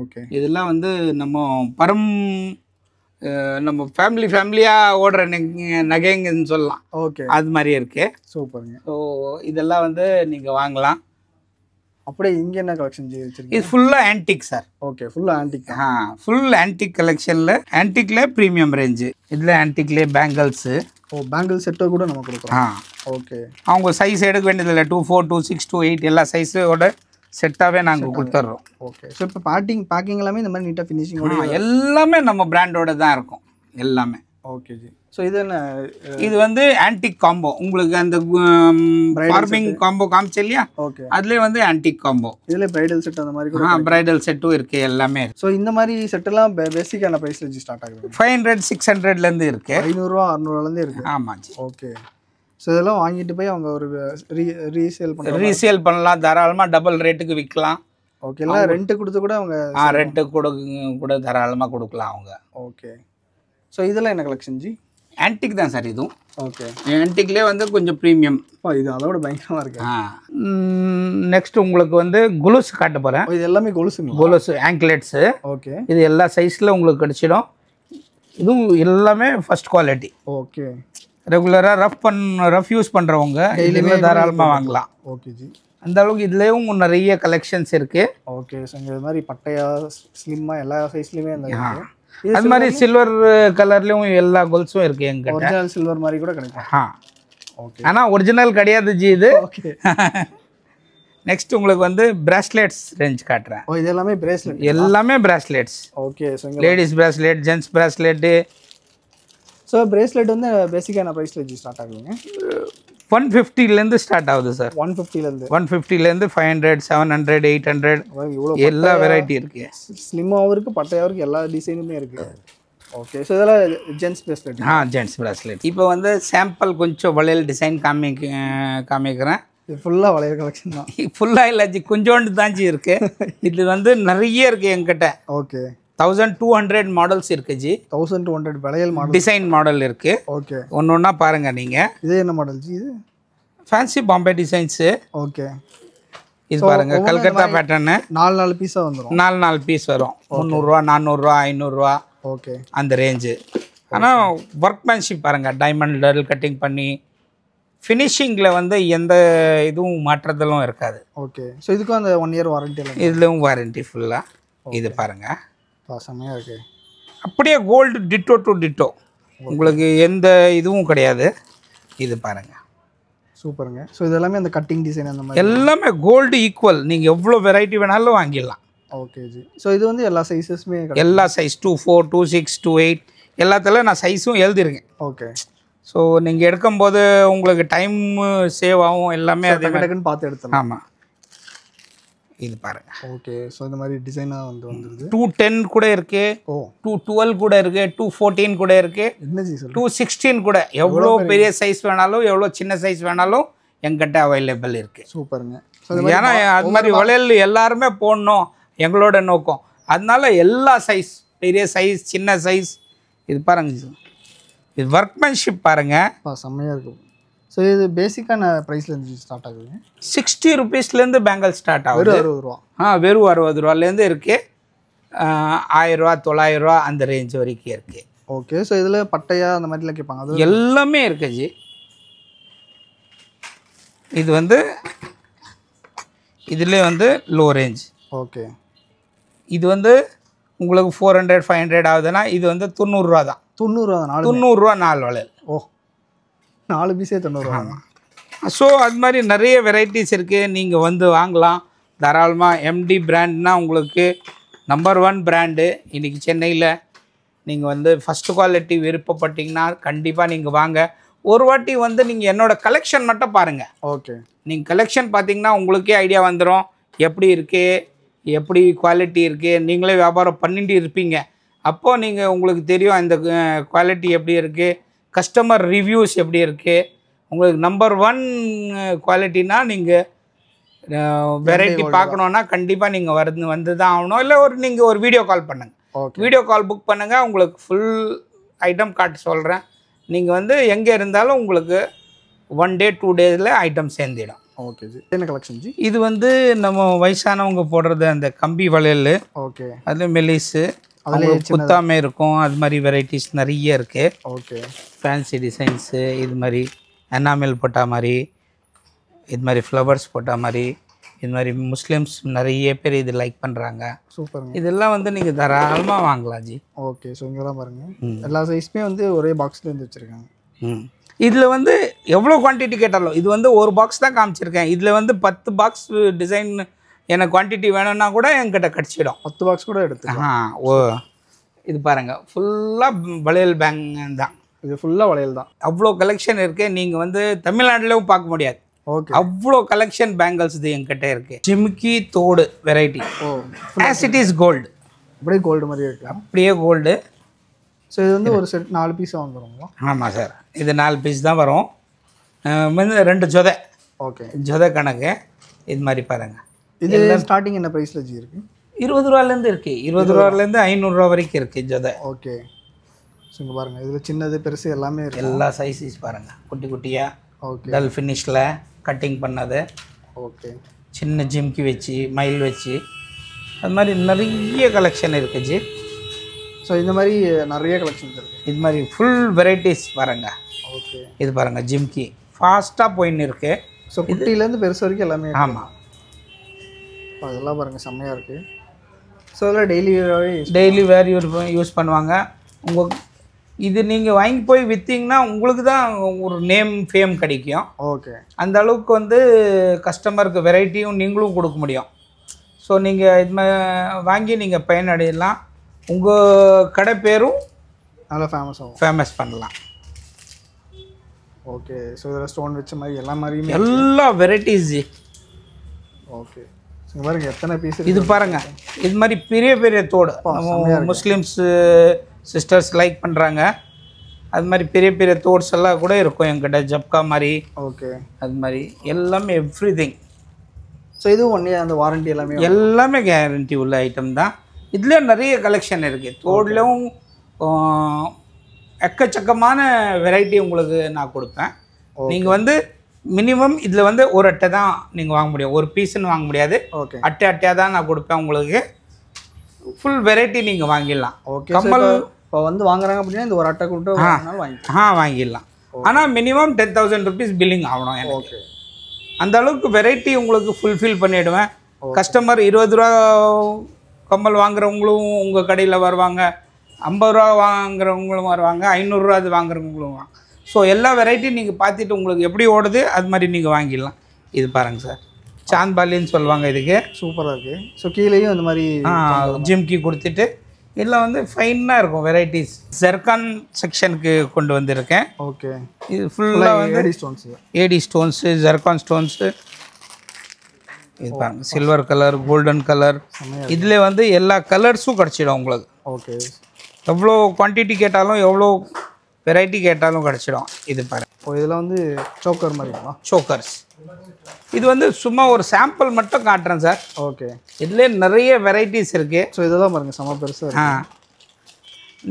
S2: ஓகே.
S1: இதெல்லாம் வந்து நம்ம ஃபேமிலியாக ஓடுற நகைங்கன்னு சொல்லலாம்.
S2: ஓகே.
S1: அது மாதிரி இருக்கு.
S2: சூப்பருங்க.
S1: ஸோ இதெல்லாம் வந்து நீங்கள் வாங்கலாம்.
S2: அப்படியே இங்கே என்ன கலெக்ஷன் வச்சிருக்கீங்க?
S1: இது ஃபுல்லாக ஆன்டிக் சார்.
S2: ஓகே. ஃபுல்லாக ஆன்டிக்.
S1: ஃபுல் ஆன்டிக் கலெக்ஷனில் ஆன்டிக்ல ப்ரீமியம் ரேஞ்சு. இதில் ஆன்டிக்லேயே பேங்கிள்ஸு.
S2: பேங்கிள் செட்டை கூட நம்ம கொடுக்குறோம். ஓகே.
S1: அவங்க சைஸ் எடுக்க வேண்டியதில்லை. 2, 4, 2, 6, 2, 8 எல்லா சைஸோட செட்டாகவே நாங்கள் கொடுத்துட்றோம்.
S2: ஓகே. ஸோ இப்போ பேக்கிங் எல்லாமே இந்த மாதிரி நீட்டாக ஃபினிஷிங்கோட
S1: எல்லாமே நம்ம பிராண்டோட தான் இருக்கும் எல்லாமே.
S2: Okay G. ஸோ இது என்ன?
S1: இது வந்து ஆன்டிக் காம்போ. உங்களுக்கு அந்த ஃபார்மிங் காம்போ காமிச்சு இல்லையா?
S2: ஓகே.
S1: அதுலேயே வந்து ஆன்டிக் காம்போ.
S2: இதில் பிரைடல் செட் அந்த மாதிரி கூட.
S1: பிரைடல் செட்டும் இருக்குது எல்லாமே.
S2: ஸோ இந்த மாதிரி செட்டெல்லாம் பேசிக்கான ப்ரைஸில் ஜி ஸ்டார்ட் ஆகுது.
S1: 500, 600லேருந்து இருக்குது.
S2: 500 600லேருந்து இருக்குது.
S1: ஆமாம் ஜி.
S2: ஓகே. ஸோ இதெல்லாம் வாங்கிட்டு போய் அவங்க ஒரு ரீசேல்
S1: பண்ணலாம். தாராளமாக டபுள் ரேட்டுக்கு விற்கலாம்.
S2: ஓகே. எல்லாம் ரெண்ட்டு கொடுத்து கூட அவங்க
S1: ரெண்ட்டு கூட தாராளமாக கொடுக்கலாம் அவங்க.
S2: ஓகே. ஸோ இதெல்லாம் என்ன கலெக்ஷன் ஜி?
S1: ஆன்டிக் தான் சார் இதுவும்.
S2: ஓகே.
S1: ஆன்டிக்லேயே வந்து கொஞ்சம் ப்ரீமியம்.
S2: இது அதோட பயங்கரமாக இருக்கு.
S1: நெக்ஸ்ட் உங்களுக்கு வந்து கொலுசு காட்ட போகிறேன்.
S2: இது எல்லாமே கொலுசுங்க.
S1: கொலுசு ஆங்க்லெட்ஸு.
S2: ஓகே.
S1: இது எல்லா சைஸில் உங்களுக்கு கிடச்சிடும். இதுவும் எல்லாமே ஃபர்ஸ்ட் குவாலிட்டி.
S2: ஓகே.
S1: ரெகுலராக ரஃப் யூஸ் பண்ணுறவங்க இதில் தாராளமாக வாங்கலாம்.
S2: Okay G.
S1: அந்த அளவுக்கு இதுலேயும் நிறைய கலெக்ஷன்ஸ் இருக்குது.
S2: ஓகே. ஸோ இந்த மாதிரி பட்டையா ஸ்லிம்மாக எல்லா சைஸ்லையுமே அந்த
S1: அது மாதிரி சில்வர் கலர்லயும் எல்லா கோல்ஸும் இருக்கு எங்கிட்ட.
S2: ஒரிஜினல் சில்வர் மாதிரி கூட கிடைக்கும். ஓகே.
S1: ஆனால் ஒரிஜினல் கிடையாது ஜி இது.
S2: ஓகே.
S1: நெக்ஸ்ட் உங்களுக்கு வந்து பிராஸ்லெட்ஸ் ரேஞ்ச் காட்டுறேன்.
S2: ஓ இது எல்லாமே பிரேஸ்லெட்.
S1: எல்லாமே bracelets.
S2: Okay. So
S1: ladies bracelet, gents bracelet.
S2: So bracelet வந்து பேசிக்கான ப்ரைஸில் ஸ்டார்ட் ஆகுதுங்க.
S1: 150லேருந்து ஸ்டார்ட் ஆகுது சார்.
S2: 150லேருந்து
S1: 500, 700, 800 எல்லா வெரைட்டி இருக்கு.
S2: ஸ்லிம்மாகவும் இருக்குது, பட்டையாகவும் இருக்குது, எல்லா டிசைனுமே இருக்குது. ஓகே. ஸோ இதெல்லாம் ஜென்ட்ஸ் பிரேஸ்லெட்.
S1: Gents bracelet. இப்போ வந்து சாம்பிள் கொஞ்சம் வளையல் டிசைன் காமிக்கிறேன்.
S2: இது ஃபுல்லாக வளையல் கலெக்ஷன் தான்.
S1: ஃபுல்லாக இல்லை ஜி, கொஞ்சோண்டு தாஞ்சி இருக்கு. இது வந்து நிறைய இருக்குது எங்கிட்ட.
S2: ஓகே.
S1: 1200 மாடல்ஸ் இருக்கு ஜி.
S2: 1200 வளையல் மாடல்,
S1: டிசைன் மாடல் இருக்கு.
S2: ஓகே.
S1: ஒன்று ஒன்றா பாருங்க நீங்கள்.
S2: இது என்ன மாடல் ஜி? இது
S1: ஃபேன்சி பாம்பே டிசைன்ஸு.
S2: ஓகே.
S1: இது பாருங்க, கல்கத்தா பேட்டர்னு.
S2: 4 பீஸாக வந்துடும்.
S1: 4 பீஸ் வரும். 300 400 500.
S2: ஓகே.
S1: அந்த ரேஞ்சு. ஆனால் ஒர்க்மேன்ஷிப் பாருங்க, டைமண்ட் டல் கட்டிங் பண்ணி ஃபினிஷிங்கில் வந்து எந்த இதுவும் மாற்றுதலும் இருக்காது.
S2: ஓகே. ஸோ இதுக்கும் அந்த 1 இயர் வாரண்டி இல்லை?
S1: இதுலேயும் வாரண்டி ஃபுல்லாக. இது பாருங்கள்,
S2: செம்மையாக இருக்குது.
S1: அப்படியே கோல்டு டிட்டோ டு டிட்டோ, உங்களுக்கு எந்த இதுவும் கிடையாது. இது பாருங்கள்,
S2: சூப்பருங்க. ஸோ இது எல்லாமே அந்த கட்டிங் டிசைன் அந்த மாதிரி
S1: எல்லாமே கோல்டு ஈக்குவல். நீங்கள் எவ்வளோ வெரைட்டி வேணாலும் வாங்கிடலாம்.
S2: Okay G. ஸோ இது வந்து எல்லா சைஸஸுமே?
S1: எல்லா சைஸ் 24, 26, 28 எல்லாத்துல நான் சைஸும் எழுதிருக்கேன்.
S2: ஓகே.
S1: ஸோ நீங்கள் எடுக்கும்போது உங்களுக்கு டைம் சேவ் ஆகும், எல்லாமே அதே
S2: டக்குன்னு பார்த்து எடுத்துக்கலாம்.
S1: ஆமாம். இது பாருங்க.
S2: ஓகே. ஸோ இந்த மாதிரி டிசைனாக வந்துருது.
S1: 210 கூட இருக்கு. 212 கூட இருக்கு. 214 கூட இருக்கு.
S2: என்ன ஜி சார்?
S1: 216 கூட. எவ்வளோ பெரிய சைஸ் வேணாலும், எவ்வளோ சின்ன சைஸ் வேணாலும் எங்கிட்ட அவைலபிள் இருக்கு.
S2: சூப்பருங்க.
S1: ஏன்னா அது மாதிரி வளையல் எல்லாருமே போடணும் எங்களோட நோக்கம். அதனால எல்லா சைஸ், பெரிய சைஸ், சின்ன சைஸ். இது பாருங்க, இது ஒர்க்மேன்ஷிப் பாருங்க,
S2: செம்மையாக இருக்கும். ஸோ இது பேசிக்கான ப்ரைஸ்லேருந்து ஸ்டார்ட் ஆகுதுங்க.
S1: 60 ருபீஸ்லேருந்து பேங்கிள் ஸ்டார்ட் ஆகுது.
S2: 60 ரூபா.
S1: வெறும் 60 ரூபாலேருந்து இருக்குது. 1000 ரூபா, 900 ரூபா அந்த ரேஞ்ச் வரைக்கும் இருக்குது.
S2: ஓகே. ஸோ இதில் பட்டையா அந்த மாதிரிலாம் கேட்பாங்க, அது
S1: எல்லாமே இருக்குது ஜி. இது வந்து இதில் வந்து லோ ரேஞ்ச்.
S2: ஓகே.
S1: இது வந்து உங்களுக்கு 400, 500 ஆகுதுன்னா இது வந்து 90 ரூபா தான்.
S2: 90 ரூபா?
S1: 90 ரூபா 4 வளையல்.
S2: 4 பீஸே 90 ரூபா.
S1: ஸோ அது மாதிரி நிறைய வெரைட்டிஸ் இருக்குது, நீங்கள் வந்து வாங்கலாம் தாராளமாக. எம்டி பிராண்ட்னா உங்களுக்கு நம்பர் 1 பிராண்டு இன்றைக்கி சென்னையில். நீங்கள் வந்து ஃபஸ்ட்டு குவாலிட்டி விருப்பப்பட்டீங்கன்னா கண்டிப்பாக நீங்கள் வாங்க. ஒரு வாட்டி வந்து நீங்கள் என்னோடய கலெக்ஷன் மட்டும் பாருங்கள்.
S2: ஓகே.
S1: நீங்கள் கலெக்ஷன் பார்த்தீங்கன்னா உங்களுக்கே ஐடியா வந்துடும், எப்படி இருக்குது, எப்படி குவாலிட்டி இருக்குது. நீங்களே வியாபாரம் பண்ணிட்டு இருப்பீங்க, அப்போது நீங்கள் உங்களுக்கு தெரியும் இந்த குவாலிட்டி எப்படி இருக்குது, கஸ்டமர் ரிவ்யூஸ் எப்படி இருக்குது. உங்களுக்கு நம்பர் 1 குவாலிட்டினா நீங்கள் வெரைட்டி பார்க்கணுன்னா கண்டிப்பாக நீங்கள் வந்து தான் ஆகணும். இல்லை நீங்கள் ஒரு வீடியோ கால் பண்ணுங்கள். வீடியோ கால் புக் பண்ணுங்கள், உங்களுக்கு ஃபுல் ஐட்டம் காட்டு சொல்கிறேன். நீங்கள் வந்து எங்கே இருந்தாலும் உங்களுக்கு 1 day 2 daysல ஐட்டம் சேர்ந்துடும்.
S2: Okay G. என்ன கலெக்ஷன் ஜி?
S1: இது வந்து நம்ம வயசானவங்க போடுறது அந்த கம்பி வளையல்.
S2: ஓகே.
S1: அதில் மெலிஸு, அவங்களுக்கு குத்தாமே இருக்கும். அது மாதிரி வெரைட்டிஸ் நிறைய இருக்குது.
S2: ஓகே.
S1: ஃபேன்சி டிசைன்ஸு, இது மாதிரி எனாமல் போட்ட மாதிரி, இது மாதிரி ஃப்ளவர்ஸ் போட்ட மாதிரி, இது மாதிரி முஸ்லீம்ஸ் நிறைய பேர் இது லைக் பண்ணுறாங்க.
S2: சூப்பருங்க.
S1: இதெல்லாம் வந்து நீங்கள் தாராளமாக வாங்கலாம் ஜி.
S2: ஓகே. ஸோ இங்கெல்லாம் பாருங்கள், எல்லா சைஸுமே வந்து ஒரே பாக்ஸில் இருந்து வச்சுருக்காங்க.
S1: இதில் வந்து எவ்வளோ குவான்டிட்டி கேட்டாலும், இது வந்து ஒரு பாக்ஸ் தான் காமிச்சிருக்கேன். இதில் வந்து 10 பாக்ஸ் டிசைன் எனக்கு குவான்டிட்டி வேணும்னா கூட என்கிட்ட கிடச்சிடும்.
S2: 10 பாக்ஸ் கூட எடுத்துக்கலாம்.
S1: இது பாருங்கள், ஃபுல்லாக வளையல் பேங்க் தான்.
S2: இது ஃபுல்லாக வளையல் தான்.
S1: அவ்வளோ கலெக்ஷன் இருக்குது. நீங்கள் வந்து தமிழ்நாட்டிலும் பார்க்க முடியாது.
S2: ஓகே.
S1: அவ்வளோ கலெக்ஷன் பேங்கிள்ஸ் இது என்கிட்ட இருக்குது. ஜிம்கி தோடு variety. As it is gold.
S2: அப்படியே கோல்டு மாதிரி இருக்கு.
S1: அப்படியே கோல்டு.
S2: ஸோ இது வந்து ஒரு செட் 4 பீஸாக வந்துடுங்களா?
S1: ஆமாம் சார், இது 4 பீஸ் தான் வரும். வந்து 2 ஜொதை.
S2: ஓகே.
S1: ஜொதை கணக்கு. இது மாதிரி பாருங்கள்.
S2: இது ஸ்டார்டிங் என்ன ப்ரைஸில் ஜி இருக்குது?
S1: 20 ரூபாலேருந்து இருக்குது. 20 ரூபாலேருந்து 500 ரூபா வரைக்கும் இருக்குது ஜொதை.
S2: ஓகே. ஸோ இங்கே பாருங்கள், இதில் சின்னது பெருசு எல்லாமே இருக்குது.
S1: எல்லா சைஸஸ் பாருங்கள், குட்டி குட்டியாக.
S2: ஓகே.
S1: டல் ஃபினிஷில் கட்டிங் பண்ணது.
S2: ஓகே.
S1: சின்ன ஜிம்கி வச்சு, மயில் வச்சு, அது மாதிரி நிறைய கலெக்ஷன் இருக்குது ஜி.
S2: ஸோ இந்த மாதிரி நிறைய கலெக்ஷன்ஸ் இருக்குது.
S1: இது மாதிரி ஃபுல் வெரைட்டிஸ் பாருங்கள்.
S2: ஓகே.
S1: இது பாருங்கள், ஜிம்கி ஃபாஸ்ட்டாக போயின்னு இருக்குது.
S2: ஸோ குட்டியிலேருந்து பெருசு வரைக்கும் எல்லாமே.
S1: ஆமாம்.
S2: அதெல்லாம் பாருங்கள், செம்மையாக இருக்குது. ஸோ இதில்
S1: டெய்லி வேர் யூஸ் பண்ணுவாங்க. இது நீங்கள் வாங்கி போய் விற்றீங்கன்னா உங்களுக்கு தான் ஒரு நேம் ஃபேம் கிடைக்கும்.
S2: ஓகே.
S1: அந்த அளவுக்கு வந்து கஸ்டமருக்கு வெரைட்டியும் நீங்களும் கொடுக்க முடியும். ஸோ நீங்கள் இது வாங்கி நீங்கள் பயனடையலாம். உங்கள் கடை பேரும்
S2: நல்லா
S1: ஃபேமஸ் பண்ணலாம்.
S2: ஓகே. ஸோ இதில் ஸ்டோன் வச்ச மாதிரி மாதிரியுமே
S1: எல்லா வெரைட்டிஸ்.
S2: ஓகே. பாருங்க எத்தனை பீஸ்
S1: இது பாருங்கள். இது மாதிரி பெரிய பெரிய தோடு முஸ்லீம்ஸு சிஸ்டர்ஸ் லைக் பண்ணுறாங்க. அது மாதிரி பெரிய பெரிய தோட்ஸ் எல்லாம் கூட இருக்கும் என்கிட்ட. ஜப்கா மாதிரி.
S2: ஓகே.
S1: அது மாதிரி எல்லாமே எவ்ரிதிங்.
S2: ஸோ இது ஒன்றே அந்த வாரண்டி
S1: எல்லாமே கேரண்டி உள்ள ஐட்டம் தான். இதுலேயே நிறைய கலெக்ஷன் இருக்குது. தோட்லேயும் எக்கச்சக்கமான வெரைட்டி உங்களுக்கு நான் கொடுப்பேன். நீங்கள் வந்து மினிமம் இதில் வந்து ஒரு அட்டை தான் நீங்கள் வாங்க முடியும். ஒரு பீஸுன்னு வாங்க முடியாது.
S2: ஓகே.
S1: அட்டையாக தான் நான் கொடுப்பேன் உங்களுக்கு. ஃபுல் வெரைட்டி நீங்கள் வாங்கிடலாம்.
S2: ஓகே. கம்மல் இப்போ வந்து வாங்குறாங்க அப்படின்னா இந்த ஒரு அட்டை கொண்டு
S1: வாங்கிடலாம். ஆனால் மினிமம் 10,000 rupees பில்லிங் ஆகணும் எனக்கு.
S2: ஓகே.
S1: அந்த அளவுக்கு வெரைட்டி உங்களுக்கு ஃபுல்ஃபில் பண்ணிவிடுவேன். கஸ்டமர் 20 ரூபா கம்மல் வாங்குறவங்களும் உங்கள் கடையில் வருவாங்க, 50 ரூபா வாங்குறவங்களும் வருவாங்க, 500 ரூபா அது வாங்குறவங்களும் வாங்க. ஸோ எல்லா வெரைட்டியும் நீங்கள் பார்த்துட்டு உங்களுக்கு எப்படி ஓடுது அது மாதிரி நீங்கள் வாங்கிடலாம். இது பாருங்கள் சார், சாந்த்பாலின்னு சொல்லுவாங்க இதுக்கு.
S2: சூப்பராக இருக்குது. ஸோ கீழேயும் இந்த மாதிரி
S1: ஜிம்கி கொடுத்துட்டு இதில் வந்து ஃபைனாக இருக்கும் வெரைட்டிஸ். ஜெர்கான் செக்ஷனுக்கு கொண்டு வந்திருக்கேன்.
S2: ஓகே.
S1: இது ஃபுல்லாக வந்து ஏடி ஸ்டோன்ஸு, ஜெர்கான் ஸ்டோன்ஸு. இது பாருங்க, சில்வர் கலர், கோல்டன் கலர். இதில் வந்து எல்லா கலர்ஸும் கிடச்சிடும் உங்களுக்கு.
S2: ஓகே.
S1: எவ்வளோ குவான்டிட்டி கேட்டாலும் எவ்வளோ வெரைட்டி கேட்டாலும் கிடச்சிடும். இது பாருங்க.
S2: இதில் வந்து சோக்கர் மாதிரி
S1: சோக்கர்ஸ். இது வந்து சும்மா ஒரு சாம்பிள் மட்டும் காட்டுறேன் சார்.
S2: ஓகே.
S1: இதுலேயே நிறைய வெரைட்டிஸ் இருக்குது.
S2: ஸோ இதெல்லாம் பாருங்கள், செம பெருசாக.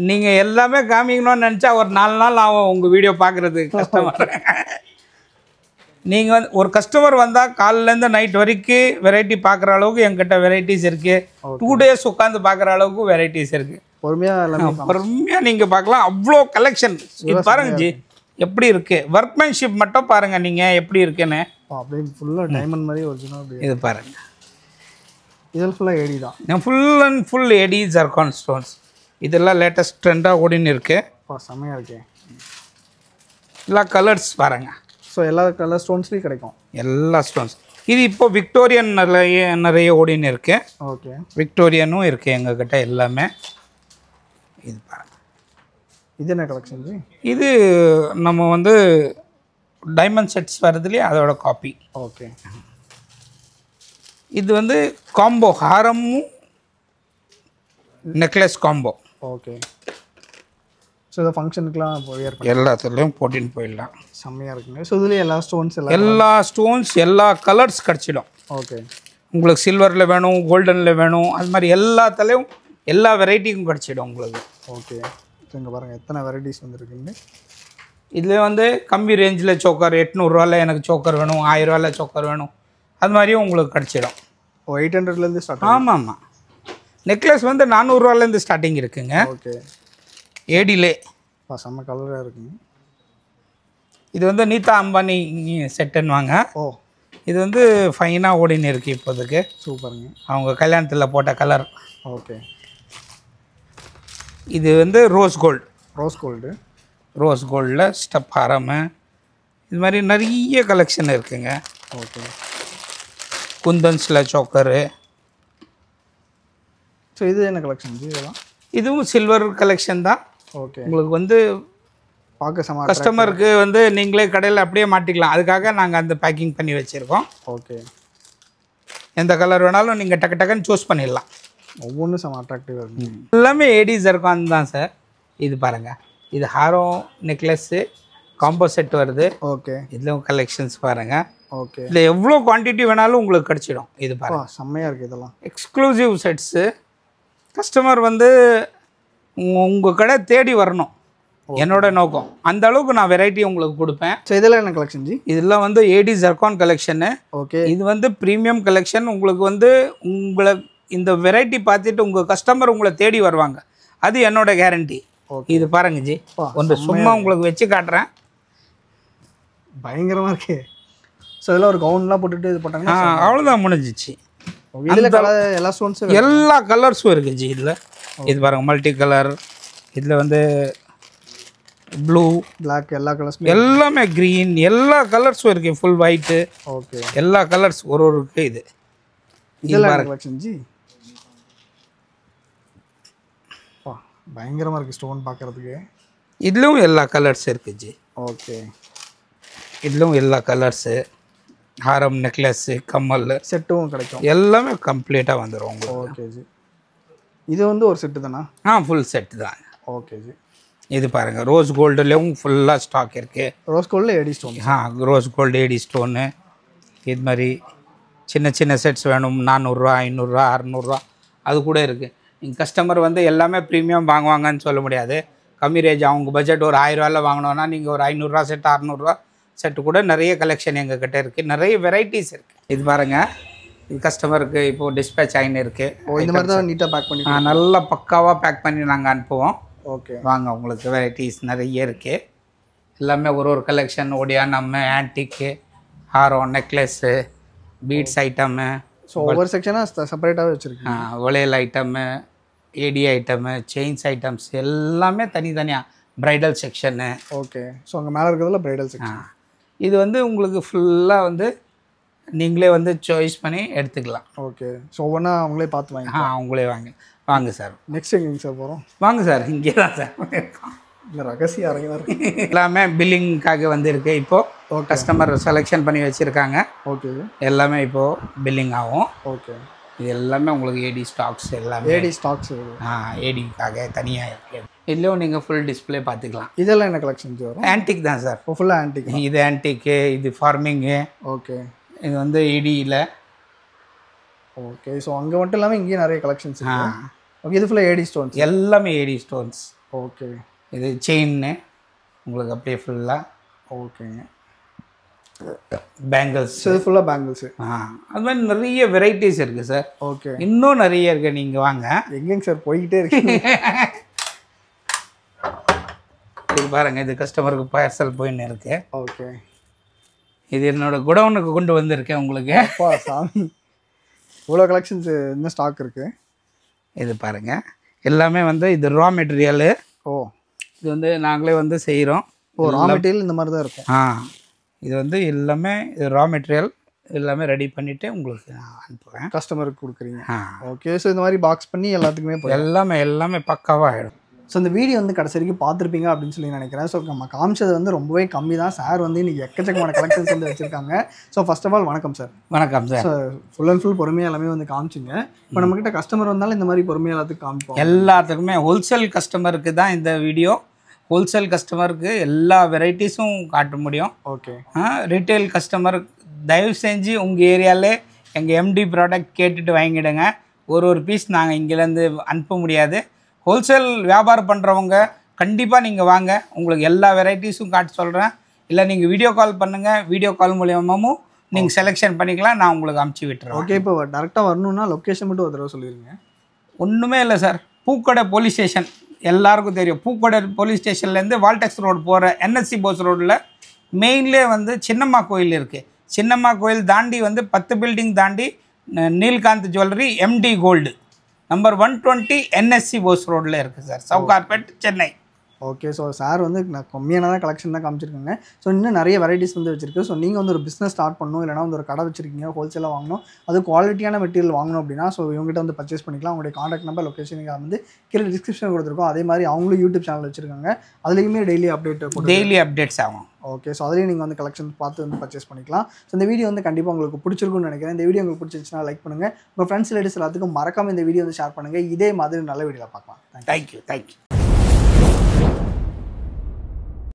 S1: நீங்கள் எல்லாமே காமிக்கணும்னு நினச்சா ஒரு 4 நாள் ஆகும் உங்கள் வீடியோ பார்க்குறதுக்கு. கஸ்டமர் நீங்கள் வந்து ஒரு கஸ்டமர் வந்தால் காலையிலேருந்து நைட் வரைக்கும் வெரைட்டி பார்க்குற அளவுக்கு என்கிட்ட வெரைட்டிஸ் இருக்குது. 2 days உட்காந்து பார்க்குற அளவுக்கு வெரைட்டிஸ் இருக்குது. பொறுமையாக நீங்கள் பார்க்கலாம். அவ்வளோ கலெக்ஷன். இது பாருங்க ஜி எப்படி இருக்குது. ஒர்க்மேன்ஷிப் மட்டும் பாருங்கள் நீங்கள் எப்படி இருக்குன்னு.
S2: அப்படியே ஃபுல்லாக டைமண்ட் மாதிரி ஒரிஜினல்.
S1: இது பாருங்கள்,
S2: இதெல்லாம் ஃபுல்லாக ஏடி தான்.
S1: Full and full AD zircon stones. இதெல்லாம் லேட்டஸ்ட் ட்ரெண்டாக ஓடின்னு இருக்குது.
S2: செம்மையாக இருக்கு.
S1: எல்லா கலர்ஸ் பாருங்கள்.
S2: ஸோ எல்லா கலர் ஸ்டோன்ஸ்லேயும் கிடைக்கும்
S1: எல்லா ஸ்டோன்ஸ். இது இப்போ விக்டோரியன் நிறைய ஓடின்னு இருக்குது.
S2: ஓகே.
S1: விக்டோரியனும் இருக்குது எங்ககிட்ட எல்லாமே. இது பாருங்கள்.
S2: இது என்ன கலெக்ஷன் ஜி?
S1: இது நம்ம வந்து டைமண்ட் செட்ஸ் வரதுலேயே அதோட காப்பி.
S2: ஓகே.
S1: இது வந்து காம்போ, ஹாரமும் நெக்லஸ் காம்போ.
S2: ஓகே. ஸோ இந்த ஃபங்க்ஷனுக்குலாம்
S1: எல்லாத்துலேயும் போட்டின்னு போயிடலாம்.
S2: செம்மையாக இருக்குங்க. ஸோ இதுலேயே எல்லா ஸ்டோன்ஸ்
S1: எல்லா ஸ்டோன்ஸ் எல்லா கலர்ஸ் கிடச்சிடும்.
S2: ஓகே.
S1: உங்களுக்கு சில்வரில் வேணும், கோல்டனில் வேணும், அது மாதிரி எல்லாத்துலேயும் எல்லா வெரைட்டிக்கும் கிடச்சிடும் உங்களுக்கு.
S2: ஓகே. ஸோ இங்கே பாருங்கள் எத்தனை வெரைட்டிஸ் வந்துருக்குங்க.
S1: இதில் வந்து கம்மி ரேஞ்சில் சோக்கர் 800 எனக்கு சோக்கர் வேணும், 1000 சோக்கர் வேணும், அது மாதிரியும் உங்களுக்கு கிடச்சிடும்.
S2: 800 ஸ்டார்ட்.
S1: ஆமாம் ஆமாம். நெக்லஸ் வந்து 400 ஸ்டார்டிங் இருக்குங்க.
S2: ஓகே.
S1: ஏடிலே
S2: செம்ம கலராக இருக்குங்க.
S1: இது வந்து நீதா அம்பானி செட்டுன்னுவாங்க.
S2: ஓ.
S1: இது வந்து ஃபைனாக ஓடின்னு இருக்குது இப்போதைக்கு.
S2: சூப்பருங்க.
S1: அவங்க கல்யாணத்தில் போட்ட கலர்.
S2: ஓகே.
S1: இது வந்து ரோஸ் கோல்டு. ரோஸ் கோல்டில் ஸ்டெப் ஹாரமு, இது மாதிரி நிறைய கலெக்ஷன் இருக்குங்க.
S2: ஓகே.
S1: குந்தன்ஸில் சோக்கரு.
S2: ஸோ இது என்ன கலெக்ஷன் ஜி? இதெல்லாம்
S1: இதுவும் சில்வர் கலெக்ஷன் தான்.
S2: ஓகே.
S1: உங்களுக்கு வந்து
S2: பார்க்க
S1: கஸ்டமருக்கு வந்து நீங்களே கடையில் அப்படியே மாட்டிக்கலாம். அதுக்காக நாங்கள் அந்த பேக்கிங் பண்ணி வச்சுருக்கோம்.
S2: ஓகே.
S1: எந்த கலர் வேணாலும் நீங்கள் டக்கு டக்குன்னு சூஸ் பண்ணிடலாம்.
S2: ஒவ்வொன்றும் செம்ம அட்ராக்டிவாக இருக்கும்.
S1: எல்லாமே ஏடி ஜெர்கான் தான் சார். இது பாருங்கள், இது ஹாரம் நெக்லஸ்ஸு காம்போ செட் வருது.
S2: ஓகே.
S1: இதுலேயும் கலெக்ஷன்ஸ் பாருங்கள்.
S2: ஓகே.
S1: இதில் எவ்வளோ குவான்டிட்டி வேணாலும் உங்களுக்கு கிடச்சிடும். இது பாருங்கள்,
S2: செம்மையாக இருக்குது. இதெல்லாம்
S1: எக்ஸ்க்ளூசிவ் செட்ஸு. கஸ்டமர் வந்து உங்கள் கடை தேடி வரணும், என்னோட நோக்கம். அந்த அளவுக்கு நான் வெரைட்டி உங்களுக்கு கொடுப்பேன்.
S2: ஸோ இதெல்லாம் என்ன கலெக்ஷன் ஜி?
S1: இதெல்லாம் வந்து ஏடி ஜெர்கான் கலெக்ஷனு.
S2: ஓகே.
S1: இது வந்து ப்ரீமியம் கலெக்ஷன். உங்களுக்கு வந்து உங்களை இந்த வெரைட்டி பார்த்துட்டு உங்கள் கஸ்டமர் உங்களை தேடி வருவாங்க, அது என்னோட கேரண்டி. இது பாருங்க ஜி, ஒன்று சும்மா உங்களுக்கு வச்சு காட்டுறேன்.
S2: பயங்கரமாக இருக்கு. ஸோ இதெல்லாம் ஒரு கவுன்லாம் போட்டுட்டு இது போட்டாங்கன்னா
S1: அவ்வளோதான், முடிஞ்சிச்சு.
S2: இதில் கலர் எல்லா ஸ்டோன்ஸும்
S1: எல்லா கலர்ஸும் இருக்குது ஜி இதில். இது பாருங்கள் மல்டி கலர், இதில் வந்து ப்ளூ,
S2: பிளாக் எல்லா கலர்ஸும்
S1: எல்லாமே க்ரீன், எல்லா கலர்ஸும் இருக்குது. ஃபுல் ஒயிட்டு,
S2: ஓகே
S1: எல்லா கலர்ஸ் ஒரு இருக்கு. இது
S2: இதெல்லாம் கலெக்ஷன் ஜி. பயங்கரமாக இருக்குது ஸ்டோன் பார்க்குறதுக்கு.
S1: இதுலேயும் எல்லா கலர்ஸ் இருக்குது ஜி.
S2: ஓகே
S1: இதுலேயும் எல்லா கலர்ஸு, ஹாரம், நெக்லஸ்ஸு, கம்மல்
S2: செட்டும் கிடைக்கும்.
S1: எல்லாமே கம்ப்ளீட்டாக வந்துடும் உங்களுக்கு.
S2: Okay G. இது வந்து ஒரு செட்டு தானா?
S1: ஃபுல் செட்டு தான்.
S2: Okay G.
S1: இது பாருங்கள் ரோஸ் கோல்டுலேயும் ஃபுல்லாக ஸ்டாக் இருக்குது.
S2: ரோஸ் கோல்டில் ஏடி ஸ்டோன்.
S1: ரோஸ் கோல்டு ஏடி ஸ்டோனு. இது மாதிரி சின்ன சின்ன செட்ஸ் வேணும் 400 500 600 அது கூட இருக்குது. நீங்கள் கஸ்டமர் வந்து எல்லாமே ப்ரீமியம் வாங்குவாங்கன்னு சொல்ல முடியாது. கம்மி ரேஞ்ச் அவங்க பட்ஜெட் ஒரு 1000 வாங்கினோன்னா நீங்கள் ஒரு 500 செட் 600 செட்டு கூட நிறைய கலெக்ஷன் எங்கள் கிட்டே இருக்குது. நிறைய வெரைட்டிஸ் இருக்குது. இது பாருங்கள், இது கஸ்டமருக்கு இப்போது டிஸ்பேச் ஆகின்னு இருக்குது.
S2: இந்த மாதிரி தான் நீட்டாக பேக் பண்ணி
S1: நல்லா பக்காவாக பேக் பண்ணி நாங்கள் அனுப்புவோம்.
S2: ஓகே
S1: வாங்க, உங்களுக்கு வெரைட்டிஸ் நிறைய இருக்குது. எல்லாமே ஒரு கலெக்ஷன் ஒடியானம், ஆன்டிக்கு, ஹாரம், நெக்லஸ்ஸு, பீட்ஸ் ஐட்டமு.
S2: ஸோ ஒவ்வொரு செக்ஷனாக செப்பரேட்டாகவே வச்சுருக்கேன்.
S1: வளையல் ஐட்டமு, ஏடி ஐட்டமு, செயின்ஸ் ஐட்டம்ஸ் எல்லாமே தனித்தனியாக. Bridal section.
S2: ஓகே. ஸோ அங்கே மேலே இருக்கிறதுல ப்ரைடல் செக்ஷன்.
S1: இது வந்து உங்களுக்கு ஃபுல்லாக வந்து நீங்களே வந்து சாய்ஸ் பண்ணி எடுத்துக்கலாம்.
S2: ஓகே. ஸோ ஒவ்வொன்றா அவங்களே பார்த்து வாங்க.
S1: அவங்களே வாங்க சார்.
S2: நெக்ஸ்ட் எங்கேங்க சார் போகிறோம்?
S1: வாங்க சார், இங்கே தான் சார் இருக்கோம்.
S2: இல்லை ரகசியம் இறங்கி தான் இருக்கு.
S1: எல்லாமே பில்லிங்காக வந்திருக்கு. இப்போது கஸ்டமர் செலெக்ஷன் பண்ணி வச்சுருக்காங்க.
S2: ஓகே.
S1: எல்லாமே இப்போது பில்லிங் ஆகும்.
S2: ஓகே.
S1: இது எல்லாமே உங்களுக்கு ஏடி ஸ்டாக்ஸ் எல்லாமே.
S2: ஏடி ஸ்டாக்ஸ்.
S1: ஏடிக்காக தனியாக இருக்குது. இதுலேயும் நீங்கள் ஃபுல் டிஸ்பிளே பார்த்துக்கலாம்.
S2: இதெல்லாம் என்ன கலெக்ஷன்ஸ் வரும்?
S1: ஆன்டிக் தான் சார்.
S2: ஃபுல்லாக ஆன்டிக்.
S1: இது ஆன்டிக்கு, இது ஃபார்மிங்கு.
S2: ஓகே.
S1: இது வந்து ஏடியில்.
S2: ஓகே. ஸோ அங்கே மட்டும் இல்லாமல் இங்கேயும் நிறைய கலெக்ஷன்ஸ். ஓகே. இது ஃபுல்லாக ஏடி ஸ்டோன்ஸ்.
S1: எல்லாமே ஏடி ஸ்டோன்ஸ்.
S2: ஓகே.
S1: இது செயின்னு உங்களுக்கு அப்படியே ஃபுல்லாக.
S2: ஓகேங்க.
S1: பேங்கிள்ஸ்.
S2: இது ஃபுல்லாக பேங்கிள்ஸ்.
S1: அது மாதிரி நிறைய வெரைட்டிஸ் இருக்குது சார்.
S2: ஓகே.
S1: இன்னும் நிறைய இருக்குது, நீங்கள் வாங்க.
S2: எங்கேங்க சார் போய்கிட்டே இருக்கீங்க?
S1: இது பாருங்கள், இது கஸ்டமருக்கு பார்சல் போயின்னு இருக்கு.
S2: ஓகே.
S1: இது என்னோட குடவுனுக்கு கொண்டு வந்திருக்கேன் உங்களுக்கு.
S2: அப்பா சாமி, இவ்வளோ கலெக்ஷன்ஸ் இன்னும் ஸ்டாக் இருக்குது. இது
S1: பாருங்கள், எல்லாமே வந்து இது ரா மெட்டீரியலு.
S2: ஓ,
S1: இது வந்து நாங்களே வந்து செய்கிறோம்.
S2: ஓ, ரா மெட்டீரியல் இந்த மாதிரி தான் இருக்கும்.
S1: இது வந்து எல்லாமே இது ரா மெட்டீரியல் எல்லாமே ரெடி பண்ணிவிட்டு உங்களுக்கு நான் அனுப்புவேன்.
S2: கஸ்டமருக்கு கொடுக்குறீங்க. ஓகே. ஸோ இந்த மாதிரி பாக்ஸ் பண்ணி எல்லாத்துக்குமே போய்
S1: எல்லாமே பக்காவாக ஆகிடும்.
S2: ஸோ இந்த வீடியோ வந்து கடைசி வரைக்கும் பார்த்துருப்பீங்க அப்படின்னு சொல்லி நினைக்கிறேன். ஸோ நம்ம காமிச்சது வந்து ரொம்பவே கம்மி தான். சார் வந்து இன்றைக்கி எக்கச்சக்கமான கலெக்ஷன்ஸ் வந்து வச்சுருக்காங்க. ஸோ ஃபர்ஸ்ட் ஆஃப் ஆல் வணக்கம் சார்.
S1: வணக்கம் sir.
S2: So full and full பொறுமையாக எல்லாமே வந்து காமிச்சிங்க. இப்போ நம்மக்கிட்ட கஸ்டமர் வந்தாலும் இந்த மாதிரி பொறுமையாக எல்லாத்துக்கும் காமிப்போம்.
S1: எல்லாத்துக்குமே ஹோல்சேல் கஸ்டமருக்கு தான் இந்த வீடியோ. ஹோல்சேல் கஸ்டமருக்கு எல்லா வெரைட்டிஸும் காட்ட முடியும்.
S2: ஓகே.
S1: ரீட்டைல் கஸ்டமர் தயவு செஞ்சு உங்கள் ஏரியாவிலே எங்கள் எம்டி ப்ராடக்ட் கேட்டுட்டு வாங்கிடுங்க. ஒரு பீஸ் நாங்கள் இங்கேருந்து அனுப்ப முடியாது. ஹோல்சேல் வியாபாரம் பண்ணுறவங்க கண்டிப்பாக நீங்கள் வாங்க, உங்களுக்கு எல்லா வெரைட்டிஸும் காட்ட சொல்கிறேன். இல்லை நீங்கள் வீடியோ கால் பண்ணுங்கள், வீடியோ கால் மூலியமாகவும் நீங்கள் செலெக்ஷன் பண்ணிக்கலாம், நான் உங்களுக்கு அமுச்சு விட்டுறேன்.
S2: ஓகே. இப்போ டேரெக்டாக வரணுன்னா லொக்கேஷன் மட்டும் ஒரு தடவை சொல்லிடுங்க.
S1: ஒன்றுமே இல்லை சார், பூக்கடை போலீஸ் ஸ்டேஷன் எல்லாருக்கும் தெரியும். பூக்கடை போலீஸ் ஸ்டேஷன்லேருந்து வால்டெக்ஸ் ரோடு போகிற NSC போஸ் ரோடில் மெயின்லேயே வந்து சின்னம்மா கோயில் இருக்குது. சின்னம்மா கோயில் தாண்டி வந்து 10 பில்டிங் தாண்டி Neelkanth jewellery MD gold number 120 NSC Bose ரோடில் இருக்குது sir, Sowcarpet, Chennai.
S2: Okay. So sir வந்து நான் கம்மியான தான் கலெக்ஷன் தான் காமிச்சிருக்காங்க. ஸோ இன்னும் நிறைய வெரைட்டிஸ் வந்து வச்சிருக்கு. ஸோ நீங்கள் வந்து ஒரு பிஸ்னஸ் ஸ்டார்ட் பண்ணணும், இல்லைனா வந்து ஒரு கடை வச்சிருக்கீங்க, ஹோல்சேலாக வாங்கணும், அது குவாலிட்டியான மெட்டீரியல் வாங்கணும் அப்படின்னா ஸோ இவங்ககிட்ட வந்து பர்ச்சேஸ் பண்ணிக்கலாம். அவங்களுடைய காண்டாக்ட் நம்பர், லொக்கேஷன் வந்து கீழே டிஸ்கிரிப்ஷன் கொடுத்துருக்கோம். அதே மாதிரி அவங்களும் யூடியூப் சேனல் வச்சிருக்காங்க, அதுலேயுமே டெய்லி அப்டேட்ஸ்
S1: ஆகும்.
S2: ஓகே. ஸோ அதுலேயும் நீங்கள் வந்து கலெக்ஷன் பார்த்து வந்து பர்ச்சேஸ் பண்ணிக்கலாம். ஸோ இந்த வீடியோ வந்து கண்டிப்பாக உங்களுக்கு பிடிச்சிருக்குன்னு நினைக்கிறேன். இந்த வீடியோ உங்களுக்கு பிடிச்சிருந்துச்சுன்னா லைக் பண்ணுங்கள். உங்கள் ஃப்ரெண்ட்ஸ் ரிலேட்டிவ்ஸ் எல்லாத்துக்கும் மறக்காமல் இந்த வீடியோ வந்து ஷேர் பண்ணுங்கள். இதே மாதிரி நல்ல வீடியோவில் பார்க்கலாம்.
S1: தேங்க்யூ.